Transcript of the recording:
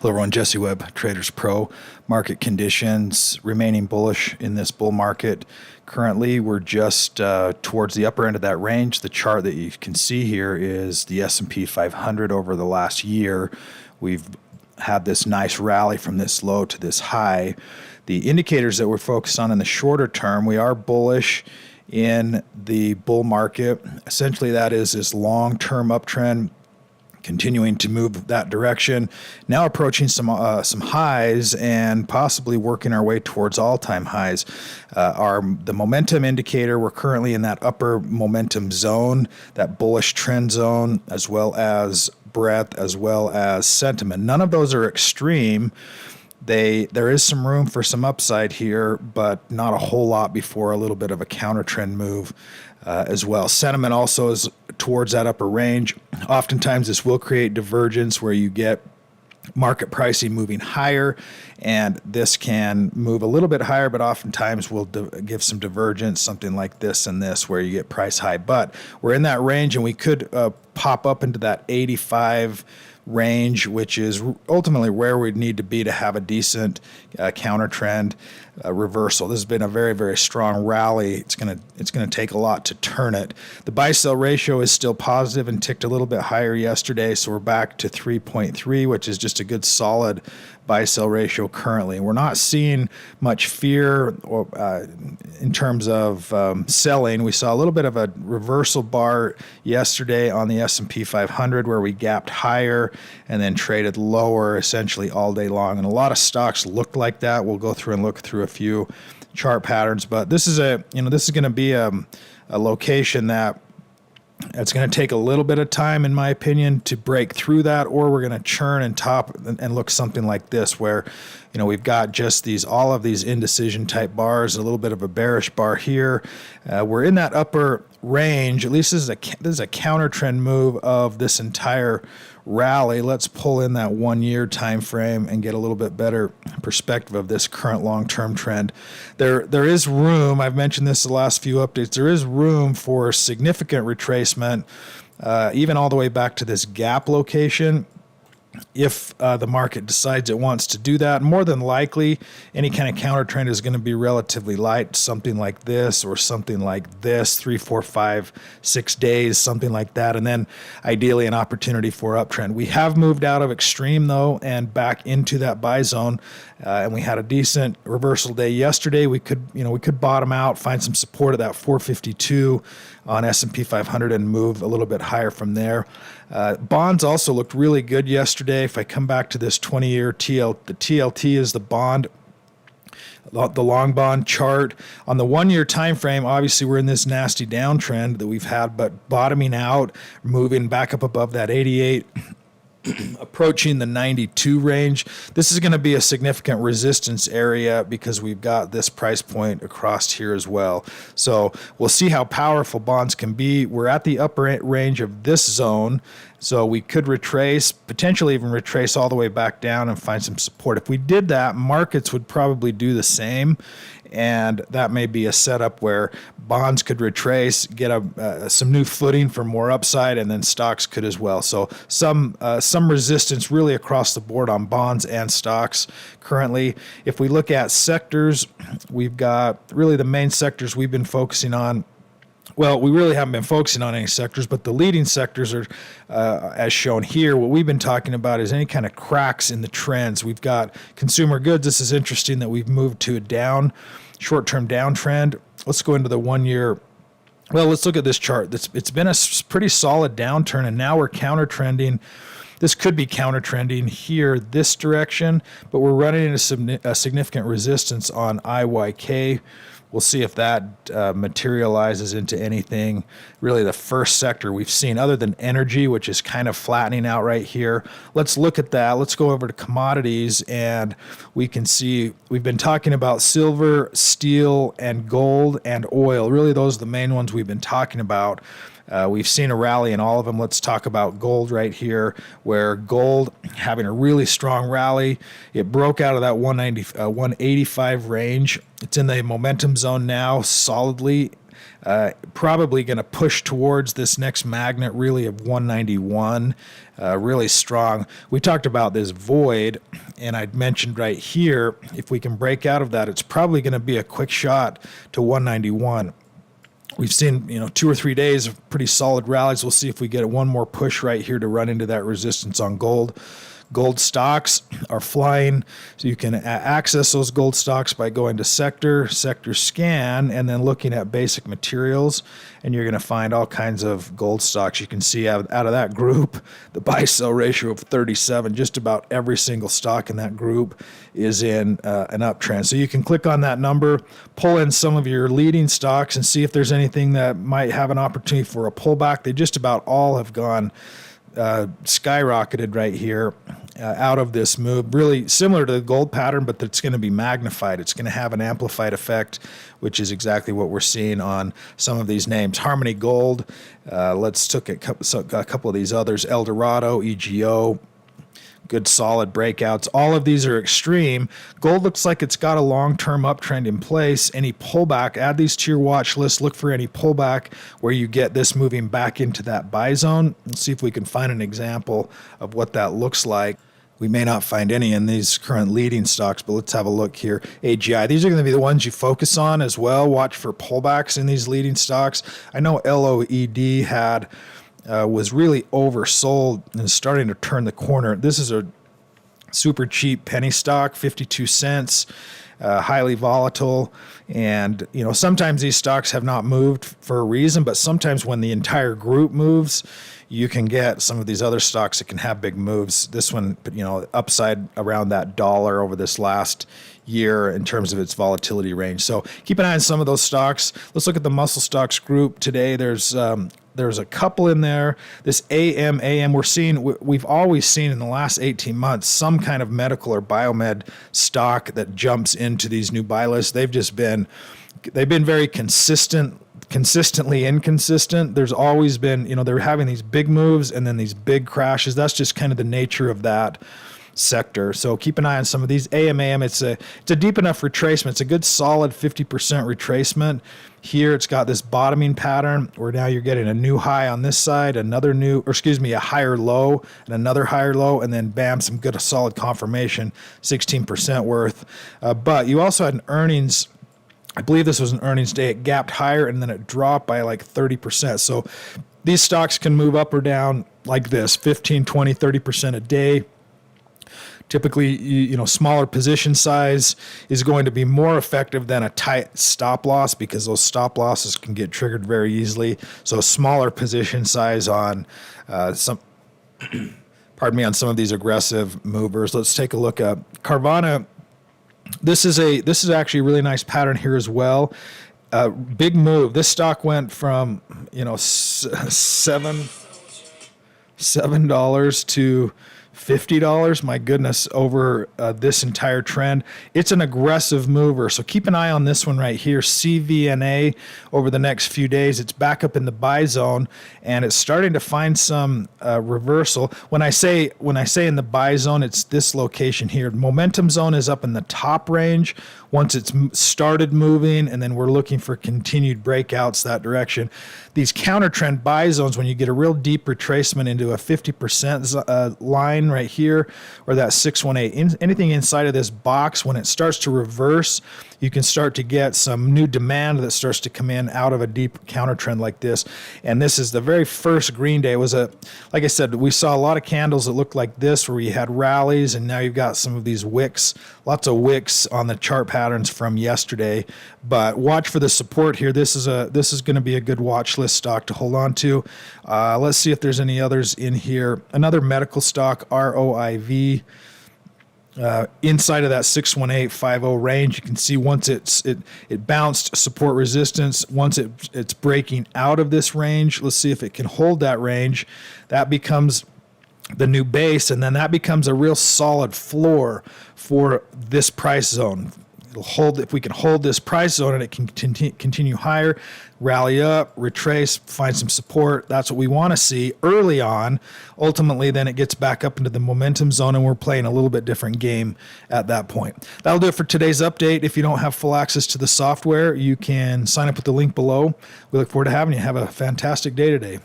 Hello everyone, Jesse Webb, Traders Pro. Market conditions remaining bullish in this bull market. Currently, we're just towards the upper end of that range. The chart that you can see here is the S&P 500 over the last year. We've had this nice rally from this low to this high. The indicators that we're focused on in the shorter term, we are bullish in the bull market. Essentially, that is this long-term uptrend continuing to move that direction, now approaching some highs and possibly working our way towards all-time highs. The momentum indicator, we're currently in that upper momentum zone, that bullish trend zone, as well as breadth, as well as sentiment. None of those are extreme. There is some room for some upside here, but not a whole lot before a little bit of a counter trend move as well. Sentiment also is towards that upper range. Oftentimes this will create divergence where you get market pricing moving higher, and this can move a little bit higher, but oftentimes will give some divergence, something like this and this, where you get price high. But we're in that range, and we could pop up into that 85 range, which is ultimately where we'd need to be to have a decent counter trend reversal. This has been a very, very strong rally. It's gonna take a lot to turn it. The buy-sell ratio is still positive and ticked a little bit higher yesterday, so we're back to 3.3, which is just a good solid buy-sell ratio currently. We're not seeing much fear in terms of selling. We saw a little bit of a reversal bar yesterday on the S&P 500 where we gapped higher and then traded lower essentially all day long. And a lot of stocks looked like that. We'll go through and look through a few chart patterns, but this is going to be a location that it's going to take a little bit of time, in my opinion, to break through that, or we're going to churn and top and look something like this, where we've got just all of these indecision type bars, a little bit of a bearish bar here. We're in that upper range. At least this is a counter trend move of this entire rally. Let's pull in that 1 year time frame and get a little bit better perspective of this current long-term trend. There is room, I've mentioned this the last few updates, there is room for significant retracement, even all the way back to this gap location. If the market decides it wants to do that, more than likely any kind of counter trend is going to be relatively light, something like this or something like this, 3, 4, 5, 6 days, something like that, and then ideally an opportunity for uptrend. We have moved out of extreme though and back into that buy zone, and we had a decent reversal day yesterday. We could bottom out, find some support at that 452 on S&P 500 and move a little bit higher from there. Bonds also looked really good yesterday. If I come back to this 20-year the TLT is the bond, the long bond chart. On the 1 year time frame, obviously we're in this nasty downtrend that we've had, but bottoming out, moving back up above that 88, approaching the 92 range. This is going to be a significant resistance area because we've got this price point across here as well. So we'll see how powerful bonds can be. We're at the upper range of this zone, so we could retrace, potentially even retrace all the way back down and find some support. If we did that, markets would probably do the same, and that may be a setup where bonds could retrace, get some new footing for more upside, and then stocks could as well. So some resistance really across the board on bonds and stocks currently. If we look at sectors, we've got really the main sectors we've been focusing on. Well, we really haven't been focusing on any sectors, but the leading sectors are, as shown here. What we've been talking about is any kind of cracks in the trends. We've got consumer goods. This is interesting that we've moved to a short-term downtrend. Let's go into the 1 year. Well, let's look at this chart. It's been a pretty solid downturn, and now we're counter-trending. This could be counter-trending here this direction, but we're running into a significant resistance on IYK. We'll see if that materializes into anything. Really the first sector we've seen, other than energy, which is kind of flattening out right here. Let's look at that. Let's go over to commodities, and we can see we've been talking about silver, steel, and gold and oil. Really, those are the main ones we've been talking about. We've seen a rally in all of them. Let's talk about gold right here, where gold having a really strong rally. It broke out of that 185 range. It's in the momentum zone now solidly. Probably going to push towards this next magnet really of 191, really strong. We talked about this void, and I'd mentioned right here, if we can break out of that, it's probably going to be a quick shot to 191. We've seen, 2 or 3 days of pretty solid rallies. We'll see if we get one more push right here to run into that resistance on gold. Gold stocks are flying, so you can access those gold stocks by going to sector scan, and then looking at basic materials, and you're going to find all kinds of gold stocks. You can see out of that group, the buy-sell ratio of 37. Just about every single stock in that group is in an uptrend. So you can click on that number, pull in some of your leading stocks, and see if there's anything that might have an opportunity for a pullback. They just about all have gone skyrocketed right here out of this move, really similar to the gold pattern, but it's going to be magnified. It's going to have an amplified effect, which is exactly what we're seeing on some of these names. Harmony Gold, let's look at a couple of these others. Eldorado, EGO, good solid breakouts. All of these are extreme. Gold looks like it's got a long-term uptrend in place. Any pullback, add these to your watch list. Look for any pullback where you get this moving back into that buy zone. Let's see if we can find an example of what that looks like. We may not find any in these current leading stocks, but let's have a look here. AGI, these are going to be the ones you focus on as well. Watch for pullbacks in these leading stocks. I know LOED was really oversold and is starting to turn the corner. This is a super cheap penny stock, 52 cents, highly volatile. And, sometimes these stocks have not moved for a reason, but sometimes when the entire group moves, you can get some of these other stocks that can have big moves. This one, upside around that dollar over this last year in terms of its volatility range. So keep an eye on some of those stocks. Let's look at the muscle stocks group today. There's a couple in there. This AM, we've always seen in the last 18 months some kind of medical or biomed stock that jumps into these new buy lists. They've been very consistently inconsistent. There's always been, they're having these big moves and then these big crashes. That's just kind of the nature of that sector. So keep an eye on some of these. AMAM, it's a deep enough retracement. It's a good solid 50% retracement. Here it's got this bottoming pattern where now you're getting a new high on this side, a higher low and another higher low, and then bam, some good solid confirmation, 16% worth. But you also had an earnings, I believe this was an earnings day. It gapped higher and then it dropped by like 30%. So these stocks can move up or down like this, 15, 20, 30% a day. Typically, smaller position size is going to be more effective than a tight stop loss because those stop losses can get triggered very easily. So smaller position size on some of these aggressive movers. Let's take a look at Carvana. This is actually a really nice pattern here as well. Big move. This stock went from $7 to $50, my goodness, over this entire trend. It's an aggressive mover, so keep an eye on this one right here, CVNA, over the next few days. It's back up in the buy zone, and it's starting to find some reversal. When I say in the buy zone, it's this location here. Momentum zone is up in the top range once it's started moving, and then we're looking for continued breakouts that direction. These counter trend buy zones, when you get a real deep retracement into a 50% line right here, or that 618, anything inside of this box, when it starts to reverse, you can start to get some new demand that starts to come in out of a deep counter trend like this. And this is the very first green day. It was like I said, we saw a lot of candles that looked like this where you had rallies, and now you've got some of these wicks, lots of wicks on the chart patterns from yesterday. But watch for the support here. This is going to be a good watch list stock to hold on to. Let's see if there's any others in here. Another medical stock, ROIV. Inside of that 61850 range, you can see once it bounced support resistance. Once it's breaking out of this range, let's see if it can hold that range. That becomes the new base, and then that becomes a real solid floor for this price zone. It'll hold, if we can hold this price zone and it can continue higher, rally up, retrace, find some support. That's what we want to see early on. Ultimately, then it gets back up into the momentum zone and we're playing a little bit different game at that point. That'll do it for today's update. If you don't have full access to the software, you can sign up with the link below. We look forward to having you. Have a fantastic day today.